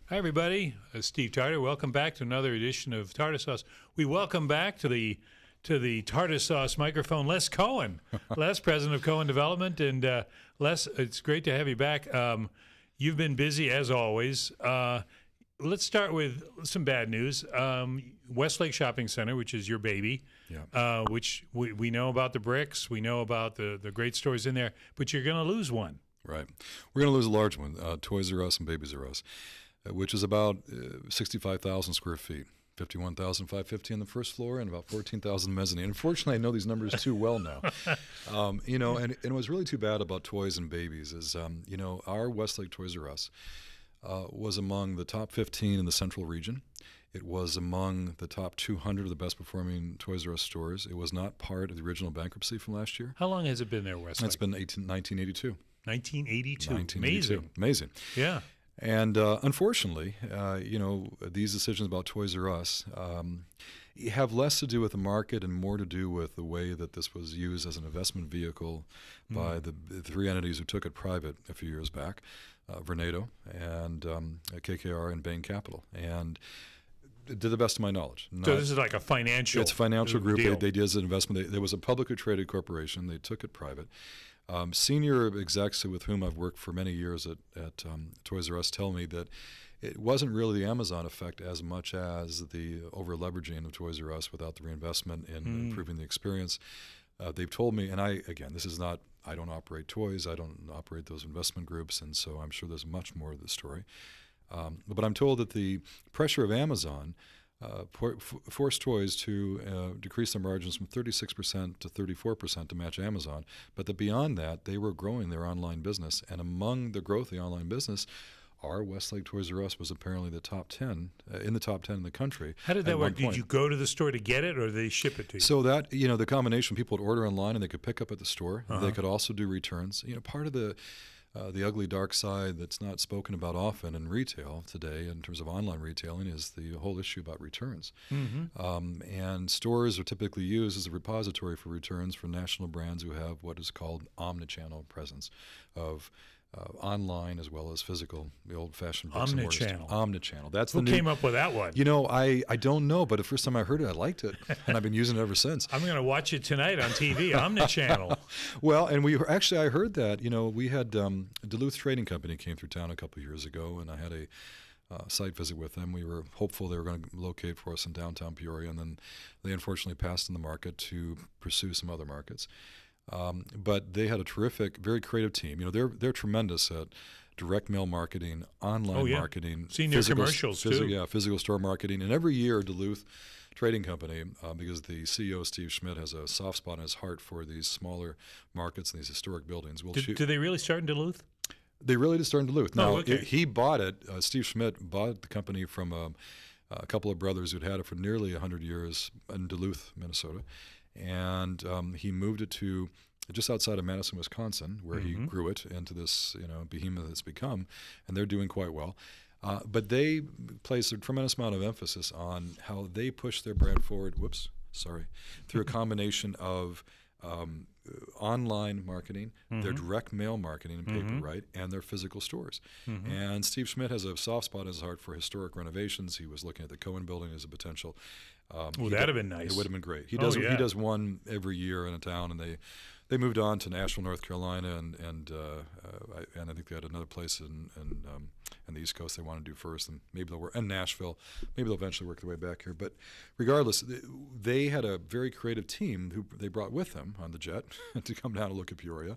Hi, everybody. Steve Tarter. Welcome back to another edition of Tarter Sauce. We welcome back to the Tarter Sauce microphone, Les Cohen. Les, president of Cohen Development, and Les, it's great to have you back. You've been busy as always. Let's start with some bad news. Westlake Shopping Center, which is your baby, which we know about the bricks, we know about the great stores in there, but you're going to lose one. Right. We're going to lose a large one, Toys R Us and Babies R Us, which is about 65,000 square feet, 51,550 on the first floor and about 14,000 mezzanine. Unfortunately, I know these numbers too well now. And what's really too bad about toys and babies is, our Westlake Toys R Us was among the top 15 in the central region. It was among the top 200 of the best performing Toys R Us stores. It was not part of the original bankruptcy from last year. How long has it been there, Westlake? It's been 1982. 1982. Amazing. Yeah. And unfortunately, these decisions about Toys R Us have less to do with the market and more to do with the way that this was used as an investment vehicle by the three entities who took it private a few years back, Vornado and KKR and Bain Capital. And to the best of my knowledge. So this is like a financial It's a financial group. deal. They did as an investment. There was a publicly traded corporation. They took it private. Senior execs with whom I've worked for many years at Toys R Us tell me that it wasn't really the Amazon effect as much as the over-leveraging of Toys R Us without the reinvestment in improving the experience. They've told me, and I don't operate toys, I don't operate those investment groups, and so I'm sure there's much more to the story. But I'm told that the pressure of Amazon forced toys to decrease their margins from 36% to 34% to match Amazon, but that beyond that, they were growing their online business. And among the growth of the online business, our Westlake Toys R Us was apparently the top 10, in the top 10 in the country. How did that work? Did you go to the store to get it, or did they ship it to you? So that, the combination, people would order online and they could pick up at the store. They could also do returns. Part of the ugly dark side that's not spoken about often in retail today in terms of online retailing is the whole issue about returns. And stores are typically used as a repository for returns for national brands who have what is called Omni-Channel presence of online as well as physical, the old-fashioned bricks and mortar. Omni-Channel. Omni-Channel. That's Who came up with that one? I don't know, but the first time I heard it, I liked it, and I've been using it ever since. I'm going to watch it tonight on TV, Omni-Channel. Well, and I heard that, we had Duluth Trading Company came through town a couple of years ago, and I had a site visit with them. We were hopeful they were going to locate for us in downtown Peoria, and then they unfortunately passed in the market to pursue some other markets. But they had a terrific, very creative team. They're tremendous at direct mail marketing, online marketing, seen their commercials too. Yeah, physical store marketing, and every year Duluth Trading Company, because the CEO Steve Schmidt has a soft spot in his heart for these smaller markets and these historic buildings. Do they really start in Duluth? They really did start in Duluth. Now, okay. He bought it. Steve Schmidt bought the company from a couple of brothers who'd had it for nearly 100 years in Duluth, Minnesota. And he moved it to just outside of Madison, Wisconsin, where he grew it into this behemoth it's become, and they're doing quite well. But they place a tremendous amount of emphasis on how they push their brand forward. Through a combination of online marketing, their direct mail marketing and paper, right, and their physical stores. And Steve Schmidt has a soft spot in his heart for historic renovations. He was looking at the Cohen building as a potential. That'd have been nice. It would have been great. He does one every year in a town, and they moved on to Nashville, North Carolina, and I think they had another place in the East Coast they want to do first, and maybe they'll work in Nashville. Maybe they'll eventually work their way back here. But regardless, they had a very creative team who they brought with them on the jet to come down and look at Peoria.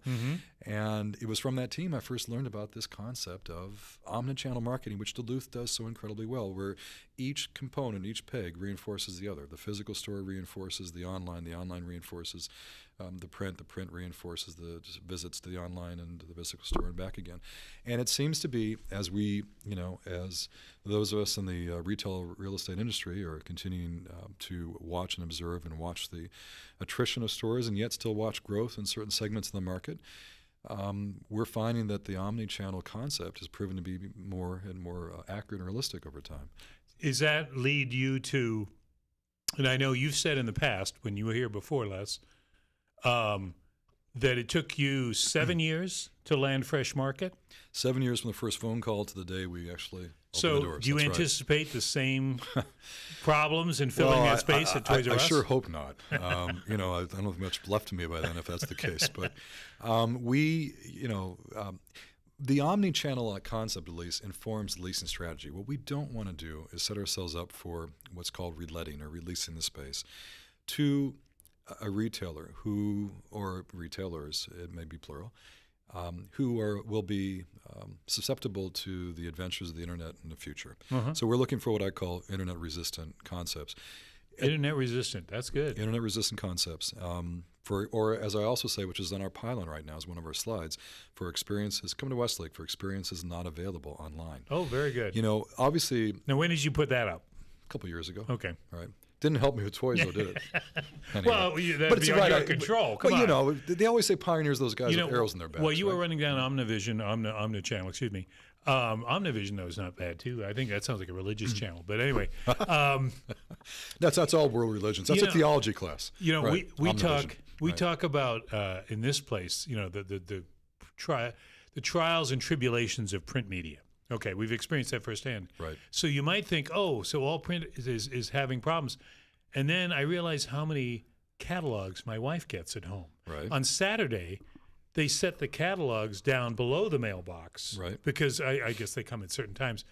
And it was from that team I first learned about this concept of omni-channel marketing, which Duluth does so incredibly well, where each component, each peg reinforces the other. The physical store reinforces the online reinforces the print reinforces the visits to the online and the physical store and back again. And it seems to be, as as those of us in the retail real estate industry are continuing to watch and observe and watch the attrition of stores and yet still watch growth in certain segments of the market, we're finding that the omni-channel concept has proven to be more and more accurate and realistic over time. Does that lead you to, and I know you've said in the past when you were here before, Les, that it took you 7 years to land Fresh Market? 7 years from the first phone call to the day we actually So doors. do you That's right. anticipate the same problems in filling that space at Toys R Us? I sure hope not. You know, I don't have much left to me by then if that's the case. But the omni-channel concept, at least, informs the leasing strategy. What we don't want to do is set ourselves up for what's called reletting or releasing the space to a retailer or retailers, it may be plural, who will be susceptible to the adventures of the internet in the future. So we're looking for what I call internet-resistant concepts. Internet-resistant, that's good. Internet-resistant concepts. Or as I also say, which is on our pylon right now, is one of our slides, for experiences, come to Westlake for experiences not available online. Oh, very good. You know, obviously... Now, when did you put that up? A couple years ago. Okay. All right. Didn't help me with toys, though, did it? Anyway. Well, that'd be under your control. Come on. You know, they always say pioneers, those guys with arrows in their backs. Well, you were running down Omni-Channel, excuse me. Omnivision, though, is not bad, too. I think that sounds like a religious channel. But anyway. That's all world religions. That's a theology class. You know, right. we talk about, in this place, you know, the trials and tribulations of print media. Okay, we've experienced that firsthand. Right. So you might think, oh, so all print is having problems. And then I realize how many catalogs my wife gets at home. Right. On Saturday, they set the catalogs down below the mailbox. Right. Because I guess they come at certain times.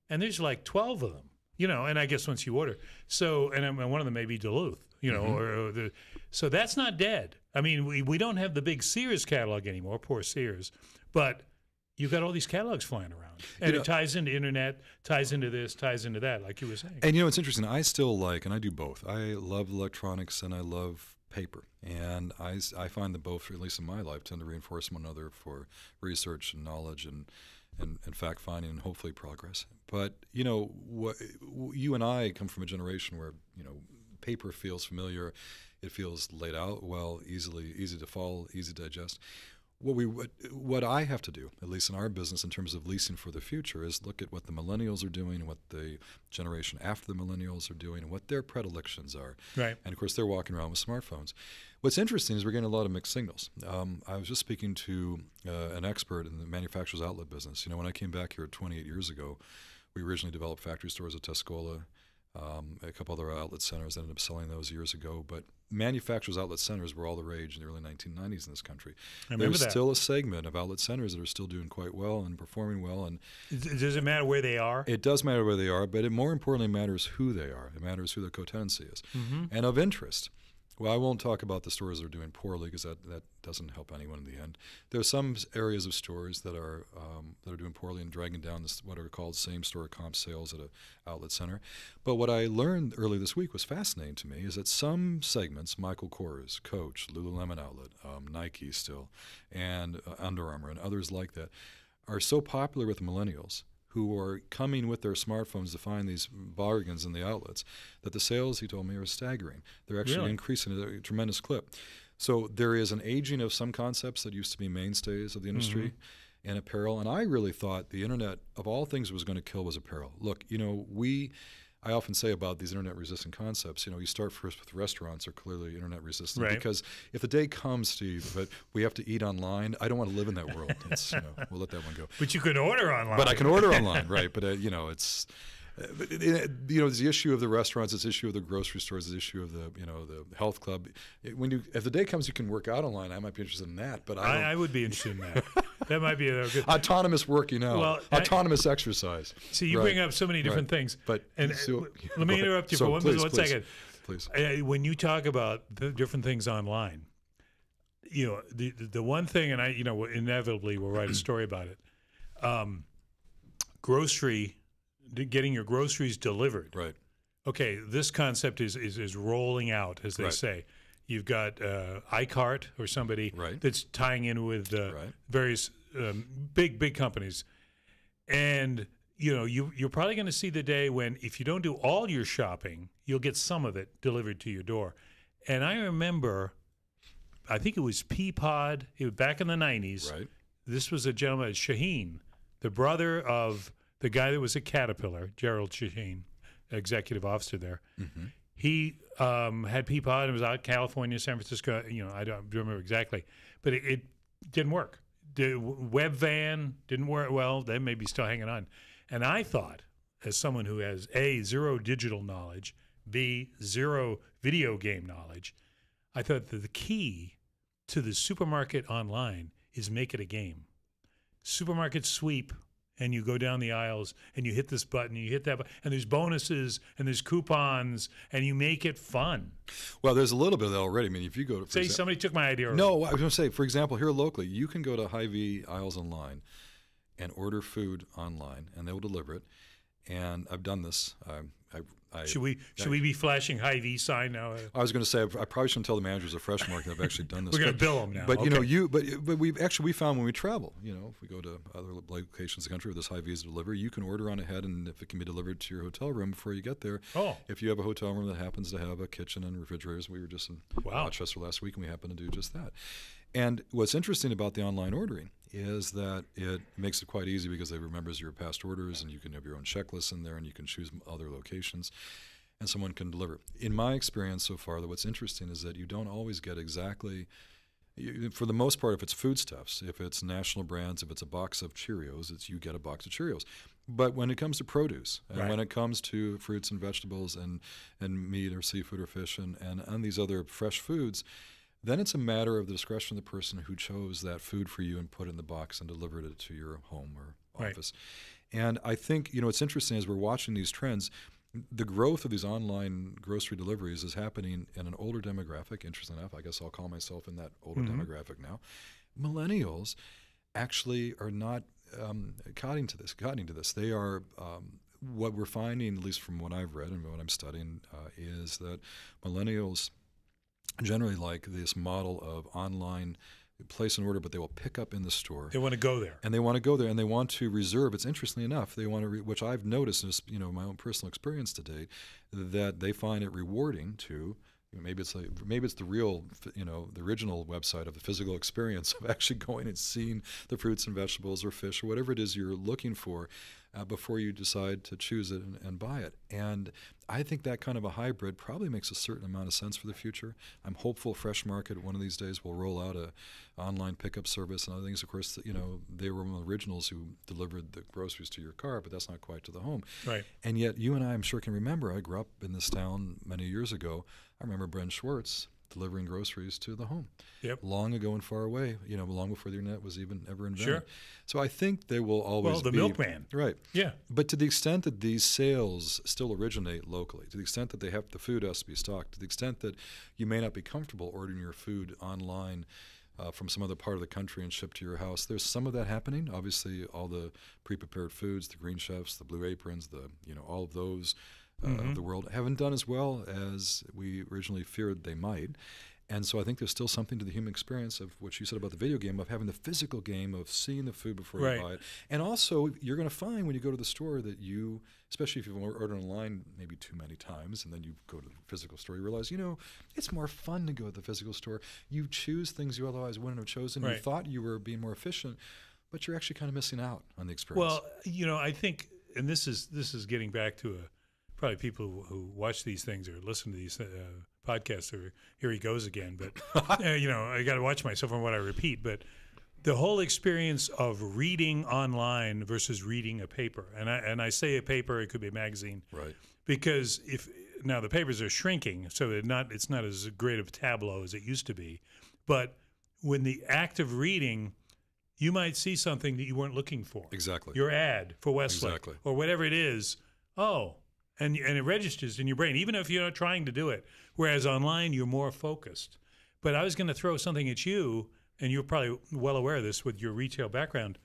And there's like 12 of them, you know, and I guess once you order. So, and one of them may be Duluth, you know, so that's not dead. I mean, we don't have the big Sears catalog anymore, poor Sears, but you've got all these catalogs flying around. And it ties into internet, ties into this, ties into that, like you were saying. And, you know, it's interesting. I still like, and I do both. I love electronics and I love paper. And I find that both, at least in my life, tend to reinforce one another for research and knowledge and fact-finding and hopefully progress. But, you know, you and I come from a generation where, you know, paper feels familiar. It feels laid out well, easy to follow, easy to digest. What I have to do, at least in our business in terms of leasing for the future, is look at what the millennials are doing and what the generation after the millennials are doing and what their predilections are. Right. And, of course, they're walking around with smartphones. What's interesting is we're getting a lot of mixed signals. I was just speaking to an expert in the manufacturer's outlet business. You know, when I came back here 28 years ago, we originally developed factory stores at Tuscola, a couple other outlet centers, ended up selling those years ago. But manufacturers' outlet centers were all the rage in the early 1990s in this country. There's still a segment of outlet centers that are still doing quite well and performing well. And does it matter where they are? It does matter where they are, but it more importantly matters who they are. It matters who their co-tenancy is. And of interest. Well, I won't talk about the stores that are doing poorly because that doesn't help anyone in the end. There are some areas of stores that are doing poorly and dragging down what are called same-store comp sales at an outlet center. But what I learned early this week was fascinating to me is that some segments, Michael Kors, Coach, Lululemon Outlet, Nike still, and Under Armour and others like that, are so popular with millennials who are coming with their smartphones to find these bargains in the outlets, that the sales, he told me, are staggering. They're actually increasing at a tremendous clip. So there is an aging of some concepts that used to be mainstays of the industry and apparel. And I really thought the internet, of all things, was going to kill was apparel. Look, you know, I often say about these internet-resistant concepts, you know, you start first with restaurants are clearly internet-resistant. Right. Because if the day comes, Steve, that we have to eat online, I don't want to live in that world. You know, we'll let that one go. But you can order online. But I can order online, right. But, you know, it's... you know, there's the issue of the restaurants, there's the issue of the grocery stores, there's the issue of the, you know, the health club. If the day comes you can work out online, I might be interested in that. But I would be interested in that. That might be a good autonomous working out, autonomous exercise. See, you bring up so many different things. But let me interrupt you for one second. Please. When you talk about the different things online, you know, the one thing, and you know, inevitably we'll write a story about it. Getting your groceries delivered. Right. Okay, this concept is rolling out, as they say. You've got iCart or somebody that's tying in with various big companies. And, you know, you're probably going to see the day when if you don't do all your shopping, you'll get some of it delivered to your door. And I remember, I think it was Peapod, it was back in the 90s. Right. This was a gentleman, Shaheen, the brother of the guy that was at Caterpillar, Gerald Shaheen, executive officer there. He had Peapod and was out in California, San Francisco. You know, I don't remember exactly, but it didn't work. The web van didn't work well. They may be still hanging on. And I thought, as someone who has A, zero digital knowledge, B, zero video game knowledge, I thought that the key to the supermarket online is make it a game. Supermarket sweep, and you go down the aisles and you hit this button, you hit that button, and there's bonuses and there's coupons, and you make it fun. Well, there's a little bit of that already. I mean, if you go to say somebody took my idea already. No, I was going to say, for example, here locally, you can go to Hy-Vee aisles online and order food online, and they will deliver it. And I've done this. Should we be flashing Hy-Vee sign now? I was going to say I probably shouldn't tell the managers of Fresh Market I've actually done this. We're going to bill them now. But but we found when we travel, if we go to other locations in the country where this Hy-Vee is delivered, you can order on ahead, and if it can be delivered to your hotel room before you get there. Oh. If you have a hotel room that happens to have a kitchen and refrigerators, we were just in Rochester last week, and we happened to do just that. And what's interesting about the online ordering is that it makes it quite easy because it remembers your past orders, and you can have your own checklist in there, and you can choose other locations, and someone can deliver. In my experience so far, what's interesting is that you don't always get exactly, for the most part, if it's foodstuffs, if it's national brands, if it's a box of Cheerios, you get a box of Cheerios. But when it comes to produce, and when it comes to fruits and vegetables and meat or seafood or fish and these other fresh foods, then it's a matter of the discretion of the person who chose that food for you and put it in the box and delivered it to your home or office. And I think, it's interesting as we're watching these trends, the growth of these online grocery deliveries is happening in an older demographic. Interesting enough, I guess I'll call myself in that older demographic now. Millennials actually are not cotting to this. They are what we're finding, at least from what I've read and what I'm studying, is that millennials generally like this model of online place an order, but they will pick up in the store. They want to go there. And they want to go there, and they want to reserve. It's interestingly enough, they want to, which I've noticed, is, my own personal experience to date, that they find it rewarding to, maybe it's the real, the original website of the physical experience of actually going and seeing the fruits and vegetables or fish or whatever it is you're looking for before you decide to choose it and buy it. And I think that kind of a hybrid probably makes a certain amount of sense for the future. I'm hopeful Fresh Market one of these days will roll out a online pickup service and other things. Of course, they were one of the originals who delivered the groceries to your car, but that's not quite to the home. Right. And yet you and I, I'm sure, can remember, I grew up in this town many years ago. I remember Brent Schwartz delivering groceries to the home. Yep. Long ago and far away, long before the internet was even ever invented. Sure. So I think they will always be... Well, the milkman. Right. Yeah. But to the extent that these sales still originate locally, to the extent that the food has to be stocked, to the extent that you may not be comfortable ordering your food online from some other part of the country and shipped to your house, there's some of that happening. Obviously, all the pre-prepared foods, the Green Chefs, the Blue Aprons, all of those of the world haven't done as well as we originally feared they might. And so I think there's still something to the human experience of what you said about the video game, of having the physical game of seeing the food before you buy it. And also, you're going to find when you go to the store that you, especially if you've ordered online maybe too many times, and then you go to the physical store, you realize, it's more fun to go to the physical store. You choose things you otherwise wouldn't have chosen. You thought you were being more efficient, but you're actually kind of missing out on the experience. Well, I think, and this is getting back to probably people who watch these things or listen to these podcasts, or here he goes again. But, I got to watch myself on what I repeat. But the whole experience of reading online versus reading a paper, and I say a paper, it could be a magazine. Right. Because now the papers are shrinking, so it's not as great of a tableau as it used to be. But when the act of reading, you might see something that you weren't looking for. Exactly. Your ad for Westlake or whatever it is. And it registers in your brain, even if you're not trying to do it. Whereas online, you're more focused. But I was going to throw something at you, and you're probably well aware of this with your retail background.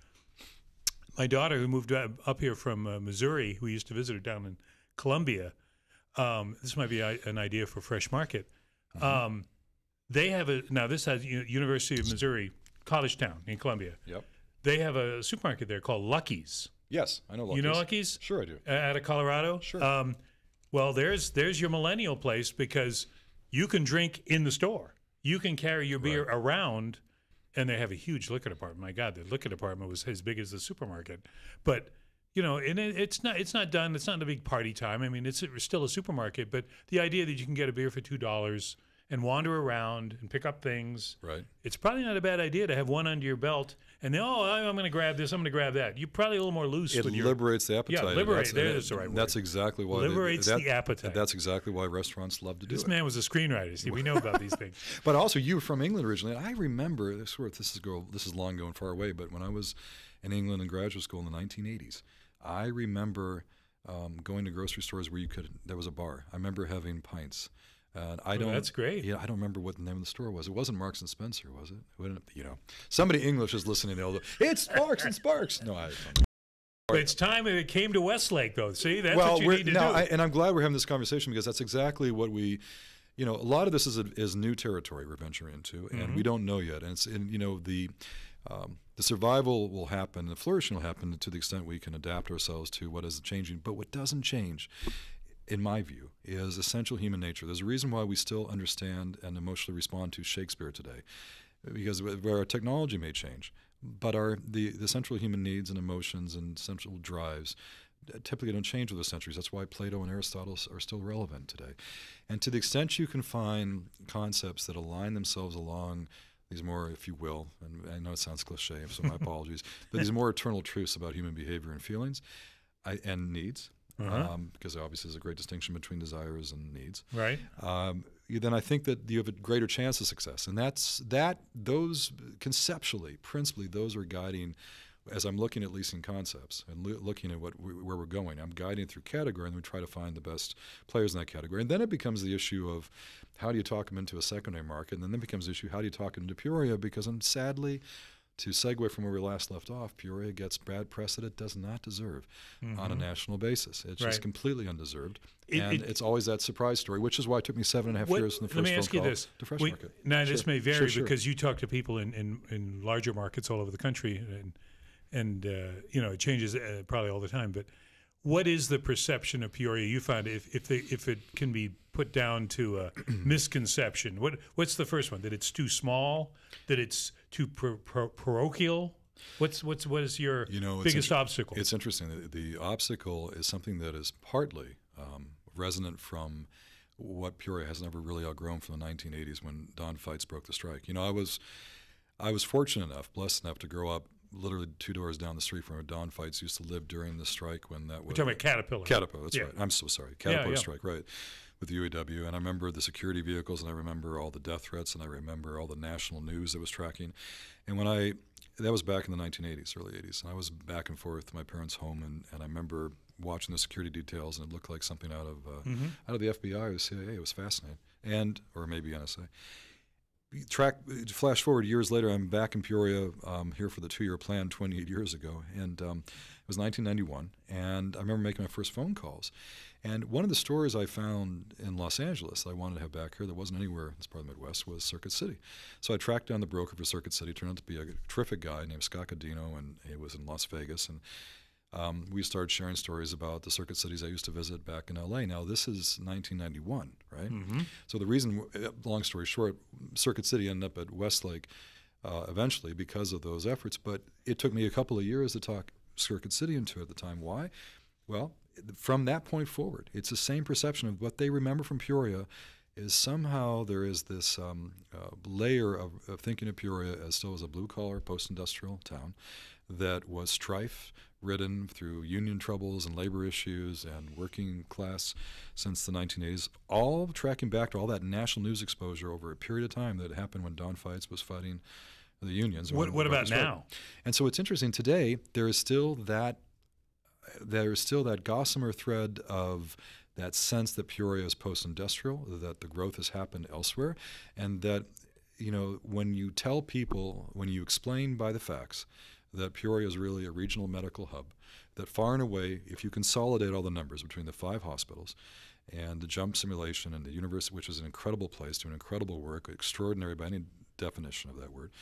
My daughter, who moved up here from Missouri, who used to visit her down in Columbia, this might be an idea for Fresh Market. They have this has University of Missouri, College Town in Columbia. Yep. They have a supermarket there called Lucky's. Yes, I know Lucky's. You know Lucky's? Sure I do. Out of Colorado? Sure. Well, there's your millennial place, because you can drink in the store. You can carry your beer around, and they have a huge liquor department. My God, the liquor department was as big as the supermarket. But, and it's not done. It's not a big party time. I mean, it's still a supermarket. But the idea that you can get a beer for $2 and wander around and pick up things. Right. It's probably not a bad idea to have one under your belt, and then, I'm going to grab this, I'm going to grab that. You're probably a little more loose. It liberates the appetite. Yeah, liberate. There's the right word. That's exactly why liberates the appetite. That's exactly why restaurants love to do it. This man was a screenwriter. See, we know about these things. But also, you were from England originally. And I remember this is long going far away. But when I was in England in graduate school in the 1980s, I remember going to grocery stores where there was a bar. I remember having pints. That's great. Yeah, I don't remember what the name of the store was. It wasn't Marks and Spencer, was it? Somebody English is listening. It's Marks and Sparks. No, I don't know. But it's time it came to Westlake, though. See, that's what you need to do. And I'm glad we're having this conversation because that's exactly what we. A lot of this is new territory we're venturing into, and we don't know yet. And the survival will happen, the flourishing will happen to the extent we can adapt ourselves to what is changing. But what doesn't change, in my view, is essential human nature. There's a reason why we still understand and emotionally respond to Shakespeare today, because where our technology may change, but the central human needs and emotions and central drives typically don't change with the centuries. That's why Plato and Aristotle are still relevant today. And to the extent you can find concepts that align themselves along these more, if you will, and I know it sounds cliche, so my apologies, but these more eternal truths about human behavior and feelings and needs, because obviously there's a great distinction between desires and needs. Right. Then I think that you have a greater chance of success. And those conceptually, principally, those are guiding, as I'm looking at leasing concepts and looking at where we're going. I'm guiding through category, and we try to find the best players in that category. And then it becomes the issue of how do you talk them into a secondary market, and then it becomes the issue how do you talk them into Peoria, because sadly, to segue from where we last left off, Peoria gets bad press that it does not deserve on a national basis. It's just completely undeserved. It's always that surprise story, which is why it took me 7.5 years from the first phone call to Fresh Market. Now, this may vary because you talk to people in larger markets all over the country, and it changes probably all the time. But what is the perception of Peoria? You find if it can be put down to a misconception, what's the first one? That it's too small? That it's too parochial? What is your biggest obstacle? It's interesting. The obstacle is something that is partly resonant from what Peoria has never really outgrown from the 1980s when Don fights broke the strike. I was fortunate enough, blessed enough to grow up literally 2 doors down the street from where Don Fights used to live during the strike when that was. We're talking about Caterpillar. Caterpillar, that's right. I'm so sorry. Caterpillar strike, right, with the UAW. And I remember the security vehicles, and I remember all the death threats, and I remember all the national news that was tracking. And that was back in the 1980s, early 80s, and I was back and forth to my parents' home, and I remember watching the security details, and it looked like something out of the FBI or the CIA. It was fascinating, or maybe NSA. Flash forward years later, I'm back in Peoria here for the 2-year plan 28 years ago, and it was 1991, and I remember making my first phone calls. And one of the stores I found in Los Angeles that I wanted to have back here that wasn't anywhere in this part of the Midwest was Circuit City. So I tracked down the broker for Circuit City, turned out to be a terrific guy named Scott Cadino, and he was in Las Vegas. And we started sharing stories about the circuit cities I used to visit back in L.A. Now, this is 1991, right? So the reason, long story short, Circuit City ended up at Westlake eventually because of those efforts, but it took me a couple of years to talk Circuit City into it at the time. Why? Well, from that point forward, it's the same perception of what they remember from Peoria is somehow there is this layer of thinking of Peoria as still as a blue-collar, post-industrial town that was strife-ridden through union troubles and labor issues and working class since the 1980s, all tracking back to all that national news exposure over a period of time that happened when Don Fights was fighting the unions. What about now? And so it's interesting. Today, there is still that gossamer thread of that sense that Peoria is post-industrial, that the growth has happened elsewhere, and that, when you tell people, when you explain by the facts that Peoria is really a regional medical hub, that far and away, if you consolidate all the numbers between the 5 hospitals and the JUMP simulation and the university, which is an incredible place, doing incredible work, extraordinary by any definition of that word,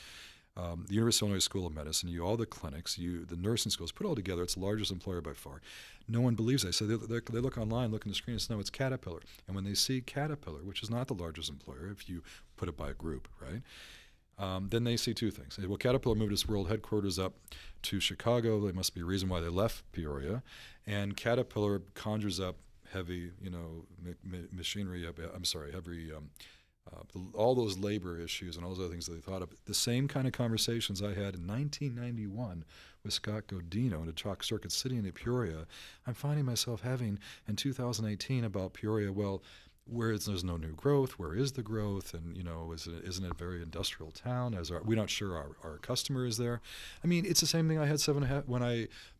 the University of Illinois School of Medicine, all the clinics, the nursing schools, put it all together, it's the largest employer by far. No one believes that. So they look online, look on the screen, and say, no, it's Caterpillar. And when they see Caterpillar, which is not the largest employer, if you put it by a group, right? Then they see 2 things. Well, Caterpillar moved its world headquarters up to Chicago. There must be a reason why they left Peoria. And Caterpillar conjures up heavy, machinery. Heavy all those labor issues and all those other things that they thought of. The same kind of conversations I had in 1991 with Scott Godino at Chalk Circuit City in Peoria, I'm finding myself having in 2018 about Peoria. Well, there's no new growth, where is the growth? And, isn't it a very industrial town? We're not sure our customer is there. I mean, it's the same thing I had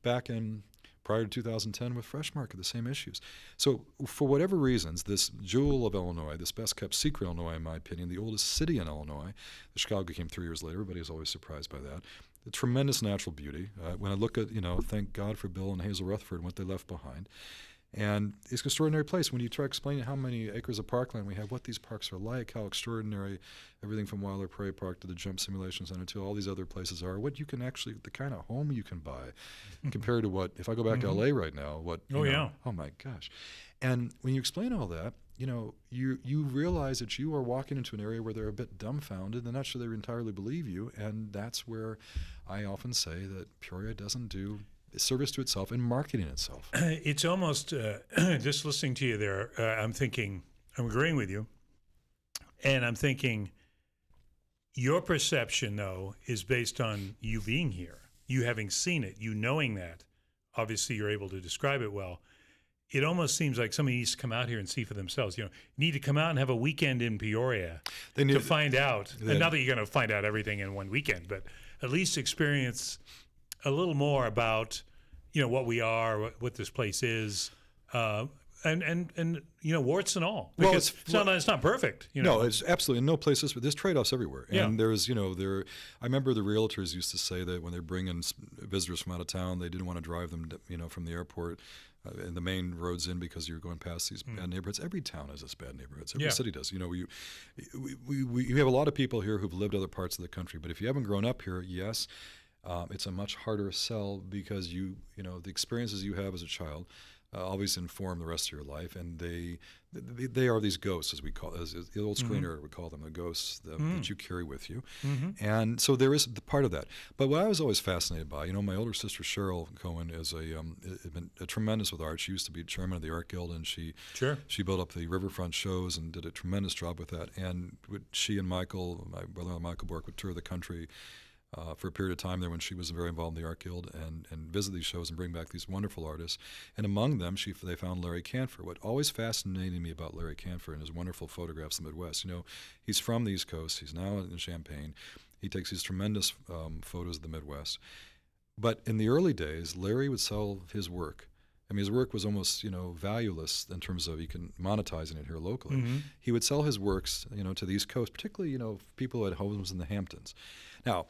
back in prior to 2010 with Fresh Market, the same issues. So for whatever reasons, this jewel of Illinois, this best-kept secret Illinois, in my opinion, the oldest city in Illinois, Chicago came 3 years later, everybody is always surprised by that, the tremendous natural beauty. When I look at, thank God for Bill and Hazel Rutherford and what they left behind. And it's an extraordinary place. When you try explaining how many acres of parkland we have, what these parks are like, how extraordinary everything from Wilder Prairie Park to the Jump Simulation Center to all these other places are, what you can actually, the kind of home you can buy compared to what, if I go back to LA right now, oh my gosh. And when you explain all that, you realize that you are walking into an area where they're a bit dumbfounded. They're not sure they entirely believe you. And that's where I often say that Peoria doesn't do service to itself and marketing itself. It's almost, just listening to you there, I'm agreeing with you, and I'm thinking your perception, though, is based on you being here, you having seen it, you knowing that. Obviously, you're able to describe it well. It almost seems like somebody needs to come out here and see for themselves. You need to come out and have a weekend in Peoria to find out. And not that you're going to find out everything in one weekend, but at least experience a little more about, what we are, what this place is, and warts and all. Because it's not perfect. No, it's absolutely no places, but there's trade-offs everywhere. And there's, I remember the realtors used to say that when they bring in visitors from out of town, they didn't want to drive them, from the airport and the main roads in because you're going past these bad neighborhoods. Every town has its bad neighborhoods. Every city does. You have a lot of people here who've lived other parts of the country, but if you haven't grown up here, yes. It's a much harder sell because the experiences you have as a child always inform the rest of your life, and they are these ghosts, as we call, as the old screener would call them, the ghosts that you carry with you, and so there is the part of that. But what I was always fascinated by, my older sister Cheryl Cohen is been a tremendous with art. She used to be chairman of the Art Guild, and she built up the riverfront shows and did a tremendous job with that. And she and Michael, my brother Michael Bork, would tour the country. For a period of time there when she was very involved in the Art Guild and visit these shows and bring back these wonderful artists. And among them, they found Larry Canfor. What always fascinated me about Larry Canfor and his wonderful photographs of the Midwest, he's from the East Coast. He's now in Champaign. He takes these tremendous photos of the Midwest. But in the early days, Larry would sell his work. I mean, his work was almost, valueless in terms of you can monetizing it here locally. He would sell his works, to the East Coast, particularly, people who had homes in the Hamptons. Now,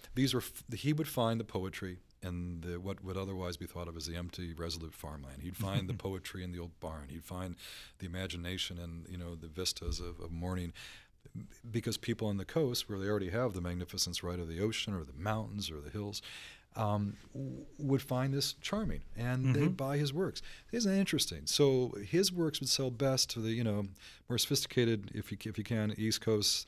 he would find the poetry in what would otherwise be thought of as the empty, resolute farmland. He'd find the poetry in the old barn. He'd find the imagination and, the vistas of morning. Because people on the coast, where they already have the magnificence, right, of the ocean or the mountains or the hills, would find this charming, and they'd buy his works. Isn't that interesting? So his works would sell best to the more sophisticated, if you can, East Coast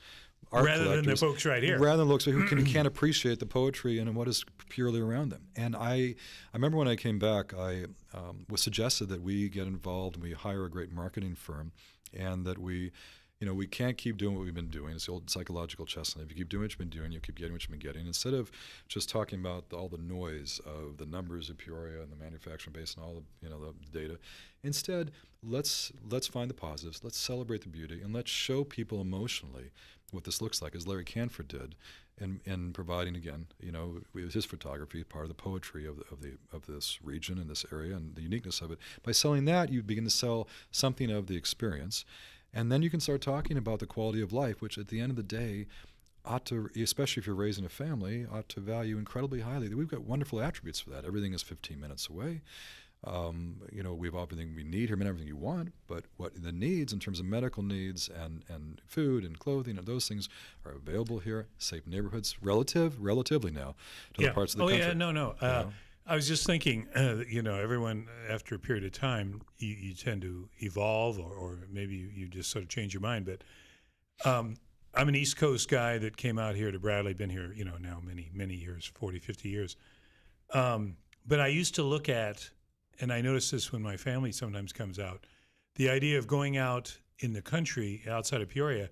art rather collectors, than the folks right here, rather than folks who can't appreciate the poetry and what is purely around them. And I remember when I came back, I was suggested that we get involved and we hire a great marketing firm, and that we can't keep doing what we've been doing. It's the old psychological chestnut. If you keep doing what you've been doing, you'll keep getting what you've been getting. Instead of just talking about all the noise of the numbers of Peoria and the manufacturing base and all the data, instead, let's find the positives. Let's celebrate the beauty, and let's show people emotionally what this looks like, as Larry Canfor did, and providing again, with his photography, part of the poetry of this region and this area and the uniqueness of it. By selling that, you begin to sell something of the experience. And then you can start talking about the quality of life, which at the end of the day ought to, especially if you're raising a family, ought to value incredibly highly. We've got wonderful attributes for that. Everything is 15 minutes away. We have everything we need here, everything you want, but what the needs in terms of medical needs and food and clothing and those things are available here. Safe neighborhoods, relatively now to the parts of the country. No. I was just thinking, everyone, after a period of time, you tend to evolve, or maybe you just sort of change your mind. But I'm an East Coast guy that came out here to Bradley, been here, now many years, 40, 50 years. But I used to look at, and I notice this when my family sometimes comes out, the idea of going out in the country outside of Peoria,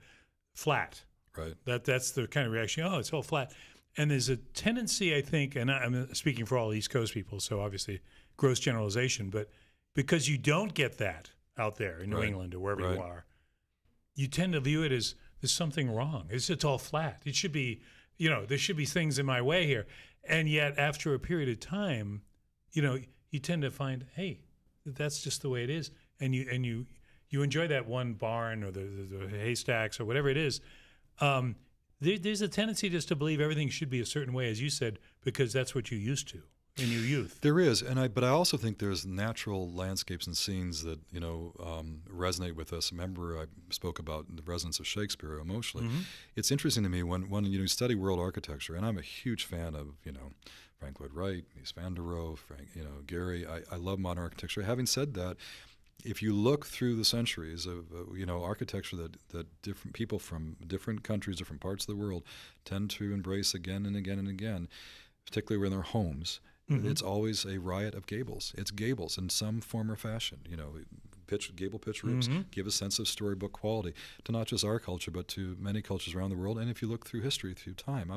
flat. Right. That's the kind of reaction. Oh, it's all flat. And there's a tendency, I think, and I'm speaking for all East Coast people, so obviously gross generalization, but because you don't get that out there in New England or wherever you are, you tend to view it as there's something wrong. It's all flat. It should be, there should be things in my way here. And yet after a period of time, you tend to find, hey, that's just the way it is. And you enjoy that one barn or the haystacks or whatever it is. There's a tendency just to believe everything should be a certain way, as you said, because that's what you used to in your youth. There is, but I also think there's natural landscapes and scenes that resonate with us. Remember, I spoke about the resonance of Shakespeare emotionally. Mm-hmm. It's interesting to me when you study world architecture, and I'm a huge fan of Frank Lloyd Wright, Mies van der Rohe, Gehry. I love modern architecture. Having said that, if you look through the centuries of architecture that different people from different countries, different parts of the world tend to embrace again and again and again, particularly in their homes, mm-hmm. It's always a riot of gables. It's gables in some form or fashion. Gable pitch roofs mm-hmm. give a sense of storybook quality to not just our culture, but to many cultures around the world. And if you look through history, through time,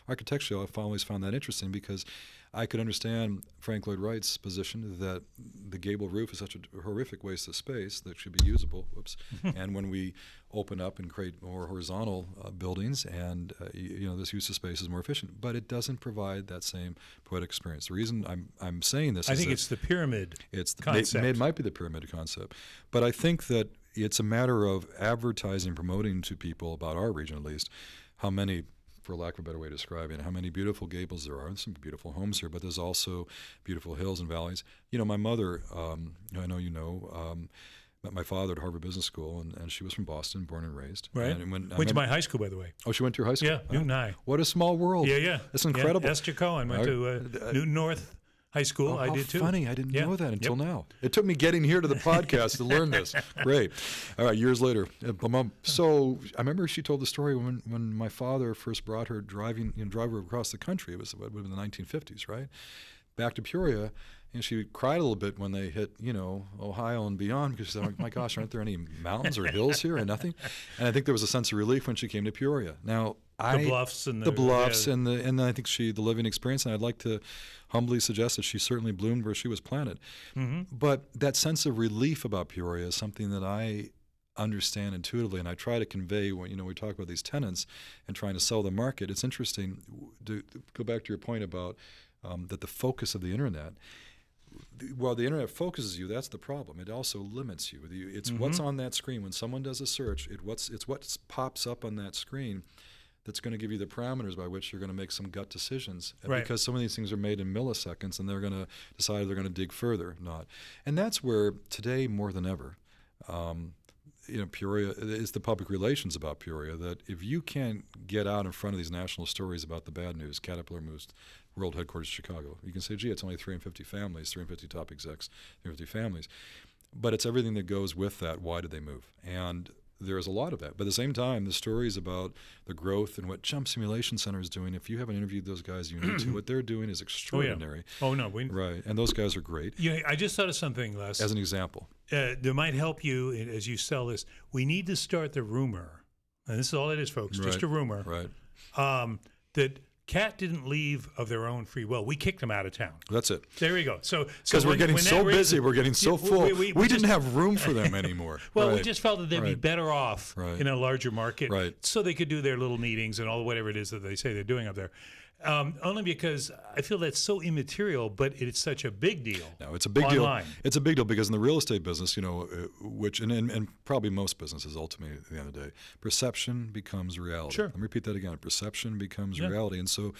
architecturally, I've always found that interesting because I could understand Frank Lloyd Wright's position that the gable roof is such a horrific waste of space that should be usable. Whoops. And when we open up and create more horizontal buildings, and this use of space is more efficient, but it doesn't provide that same poetic experience. The reason I'm saying this, I think it's the pyramid. Concept. It might be the pyramid concept, but I think that it's a matter of advertising, promoting to people about our region at least, how many, for lack of a better way of describing it, how many beautiful gables there are, and some beautiful homes here, but there's also beautiful hills and valleys. My mother, I know met my father at Harvard Business School, and she was from Boston, born and raised. Right. And went to my high school, by the way. Oh, she went to your high school? Yeah, Newton High. What a small world. Yeah. That's incredible. Yeah, Esther Cohen went to Newton North High School. I did too. Funny, I didn't know that until now. It took me getting here to the podcast to learn this. Great. All right, years later. So I remember she told the story when my father first brought her drive her across the country. It was in the 1950s, right? Back to Peoria. And she cried a little bit when they hit, Ohio and beyond, because she said, my gosh, aren't there any mountains or hills here or nothing? And I think there was a sense of relief when she came to Peoria. Now, the bluffs and and I think the living experience, and I'd like to humbly suggest that she certainly bloomed where she was planted. Mm-hmm. But that sense of relief about Peoria is something that I understand intuitively, and I try to convey when we talk about these tenants and trying to sell the market. It's interesting to go back to your point about that the focus of the internet. While the internet focuses you, that's the problem. It also limits you. It's mm-hmm. what's on that screen. When someone does a search, it's what pops up on that screen that's going to give you the parameters by which you're going to make some gut decisions. Right. Because some of these things are made in milliseconds, and they're going to decide if they're going to dig further, not. And that's where today, more than ever, Peoria is the public relations about Peoria, that if you can't get out in front of these national stories about the bad news, Caterpillar moves world headquarters to Chicago. You can say, gee, it's only 350 families, 350 top execs, 350 families. But it's everything that goes with that. Why did they move? And there's a lot of that. But at the same time, the stories about the growth and what Jump Simulation Center is doing, if you haven't interviewed those guys, you need to. What they're doing is extraordinary. Oh, no. Right. And those guys are great. Yeah, I just thought of something, Les. As an example. That might help you as you sell this. We need to start the rumor, and this is all it is, folks, just a rumor, that Cat didn't leave of their own free will. We kicked them out of town. That's it. There we go. So because we're getting so busy, we're getting so full, we didn't have room for them anymore. Well, we just felt that they'd be better off in a larger market, right. So they could do their little meetings and all whatever it is that they say they're doing up there. Only because I feel that's so immaterial, but it's such a big deal. No, it's a big online. deal. It's a big deal because in the real estate business, which and probably most businesses ultimately at the end of the day, perception becomes reality. Sure. Let me repeat that again. Perception becomes reality. And so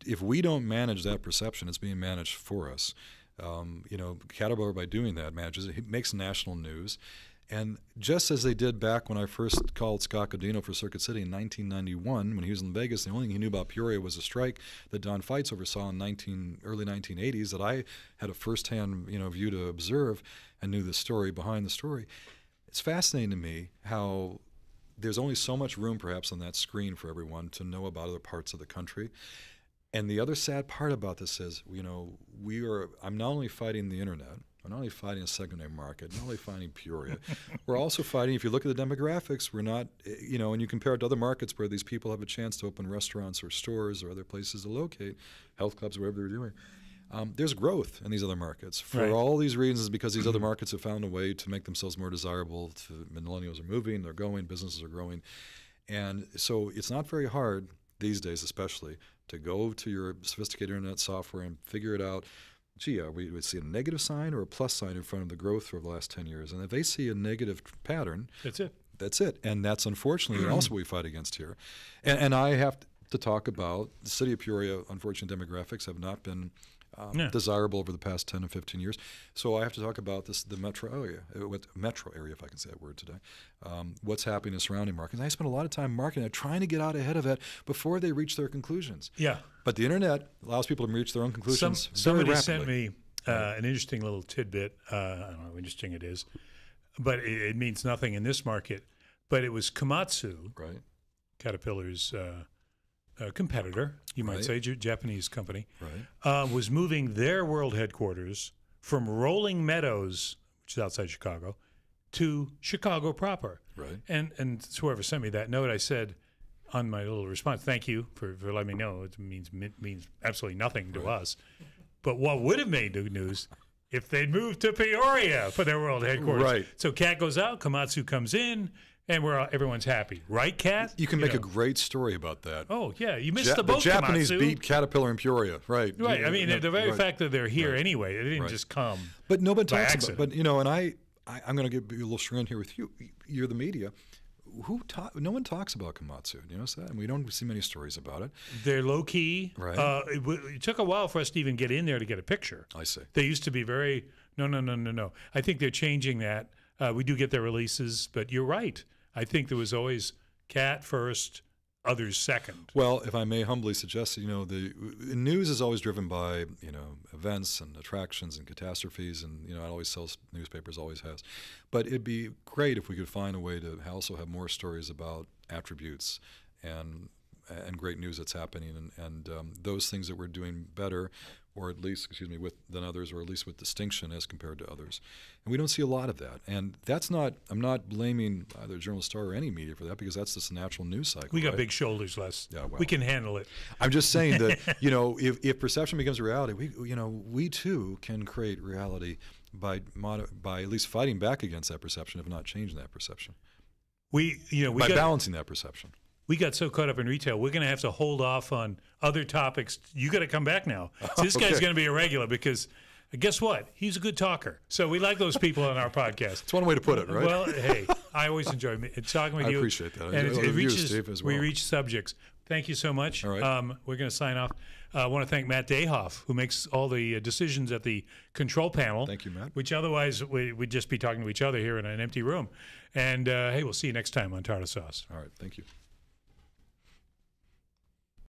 if we don't manage that perception, it's being managed for us. Caterpillar, by doing that, manages it. It makes national news. And just as they did back when I first called Scott Godino for Circuit City in 1991, when he was in Vegas, the only thing he knew about Peoria was a strike that Don Feitz oversaw in early 1980s that I had a firsthand view to observe and knew the story behind the story. It's fascinating to me how there's only so much room perhaps on that screen for everyone to know about other parts of the country. And the other sad part about this is, I'm not only fighting the internet, We're not only fighting a secondary market, not only fighting Peoria, we're also fighting, if you look at the demographics, we're not, and you compare it to other markets where these people have a chance to open restaurants or stores or other places to locate, health clubs, whatever they're doing. There's growth in these other markets for all these reasons, because these other markets have found a way to make themselves more desirable. Millennials are moving, they're going, businesses are growing. And so it's not very hard these days, especially, to go to your sophisticated internet software and figure it out. Gee, we would see a negative sign or a plus sign in front of the growth over the last 10 years. And if they see a negative pattern, that's it. That's it. And that's unfortunately also what we fight against here. And I have to talk about the city of Peoria. Unfortunate demographics have not been desirable over the past 10 and 15 years. So I have to talk about the metro area, if I can say that word today. What's happening in surrounding markets. And I spend a lot of time marketing it, trying to get out ahead of it before they reach their conclusions. Yeah. But the internet allows people to reach their own conclusions Somebody very rapidly. sent me an interesting little tidbit. I don't know how interesting it is, but it means nothing in this market. But it was Komatsu, Caterpillar's competitor, you might say, Japanese company, was moving their world headquarters from Rolling Meadows, which is outside Chicago, to Chicago proper. And whoever sent me that note, I said on my little response, thank you for letting me know. It means absolutely nothing to us. But what would have made the news if they'd moved to Peoria for their world headquarters? So Cat goes out, Komatsu comes in, and everyone's happy. Right, Cat? You can make a great story about that. Oh, yeah. You missed the boat, The Japanese Komatsu. Beat Caterpillar in Peoria. Right. I mean, the very fact that they're here anyway, they didn't just come But nobody by talks accident. about, and I'm going to be a little chagrin here with you. You're the media. No one talks about Komatsu. You know that? And we don't see many stories about it. They're low key. It took a while for us to even get in there to get a picture. I see. They used to be very no. I think they're changing that. We do get their releases, but you're right. I think there was always Cat first, others second. Well, if I may humbly suggest, the news is always driven by events and attractions and catastrophes, and it always sells. Newspapers always has, but it'd be great if we could find a way to also have more stories about attributes and great news that's happening, and those things that we're doing better, or at least, than others, or at least with distinction as compared to others. And we don't see a lot of that. And that's not, I'm not blaming either Journal Star or any media for that, because that's just a natural news cycle. We got big shoulders, Les. Yeah, well, we can handle it. I'm just saying that, if perception becomes reality, we too can create reality by at least fighting back against that perception, if not changing that perception. By balancing that perception. We got so caught up in retail, we're going to have to hold off on other topics. You got to come back now. So this guy's going to be a regular, because guess what? He's a good talker. So we like those people on our podcast. It's one way to put it, right? Well, hey, I always enjoy talking with you. I appreciate that. And it reaches, Steve, as well. We reach subjects. Thank you so much. All right. We're going to sign off. I want to thank Matt Dayhoff, who makes all the decisions at the control panel. Thank you, Matt. Which otherwise we'd just be talking to each other here in an empty room. And, hey, we'll see you next time on Tarter Sauce. All right. Thank you.